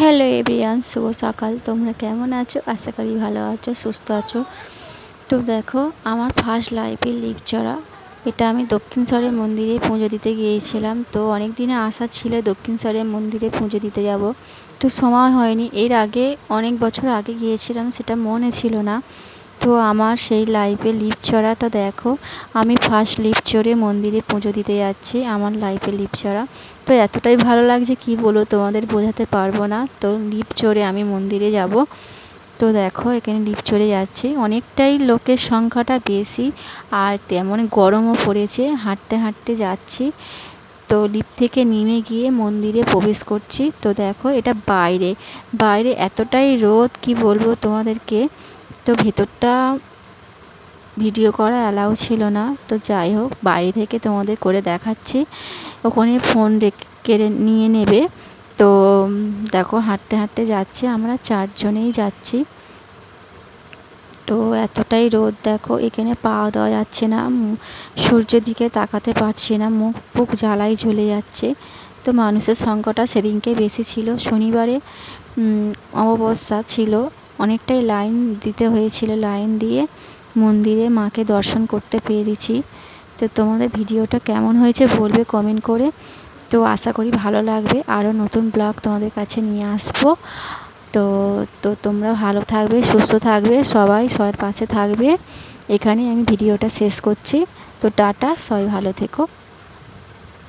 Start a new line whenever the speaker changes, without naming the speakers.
Hello everyone, শুভ সকাল। তোমরা কেমন আছো? আশা করি ভালো আছো, সুস্থ আছো। তো দেখো, আমার ফার্স্ট লাইফে লিপচড়া। এটা আমি দক্ষিণেশ্বরের মন্দিরে পুজো দিতে গিয়েছিলাম। তো অনেক দিনে আশা ছিল দক্ষিণেশ্বরের মন্দিরে পুজো দিতে যাব, তো সময় হয়নি। এর আগে অনেক বছর আগে গিয়েছিলাম, সেটা মনে ছিল না। তো আমার সেই লাইফে লিফ চড়াটা দেখো, আমি ফার্স্ট লিফ চড়ে মন্দিরে পুজো দিতে যাচ্ছি। আমার লাইফে লিফ চড়া তো এতটাই ভালো লাগছে, কি বলবো, তোমাদের বোঝাতে পারবো না। তো লিফ চড়ে আমি মন্দিরে যাব। তো দেখো, এখানে লিফ চড়ে যাচ্ছি। অনেকটাই লোকের সংখ্যাটা বেশি, আর তেমন গরমও পড়েছে। হাঁটতে হাঁটতে যাচ্ছি। তো লিফট থেকে নেমে গিয়ে মন্দিরে প্রবেশ করছি। তো দেখো, এটা বাইরে বাইরে এতটাই রোদ, কি বলবো তোমাদেরকে। তো ভেতরটা ভিডিও করা অ্যালাউ ছিল না। তো যাই হোক, বাইরে থেকে তোমাদের করে দেখাচ্ছি। ওখানে ফোন কেড়ে নিয়ে নেবে। তো দেখো, হাঁটতে হাঁটতে যাচ্ছি, আমরা 4 জনেই যাচ্ছি। তো এতটাই রোদ, দেখো এখানে পা দেওয়া যাচ্ছে না, সূর্যের দিকে তাকাতে পারছি না, মুখ বুক জ্বালাই জ্বলে যাচ্ছে। তো মানুষের সংখ্যাটা সেদিনকে বেশি ছিল, শনিবারে অমাবস্যা ছিল। অনেকটাই লাইন দিতে হয়েছিল, লাইন দিয়ে মন্দিরে মাকে দর্শন করতে পেরেছি। তো তোমাদের ভিডিওটা কেমন হয়েছে বলবে কমেন্ট করে। তো আশা করি ভালো লাগবে। আরও নতুন ব্লগ তোমাদের কাছে নিয়ে আসবো। তো তো তোমরা ভালো থাকবে, সুস্থ থাকবে, সবাই সবার পাশে থাকবে। এখানেই আমি ভিডিওটা শেষ করছি। তো টাটা, সবাই ভালো থেকো।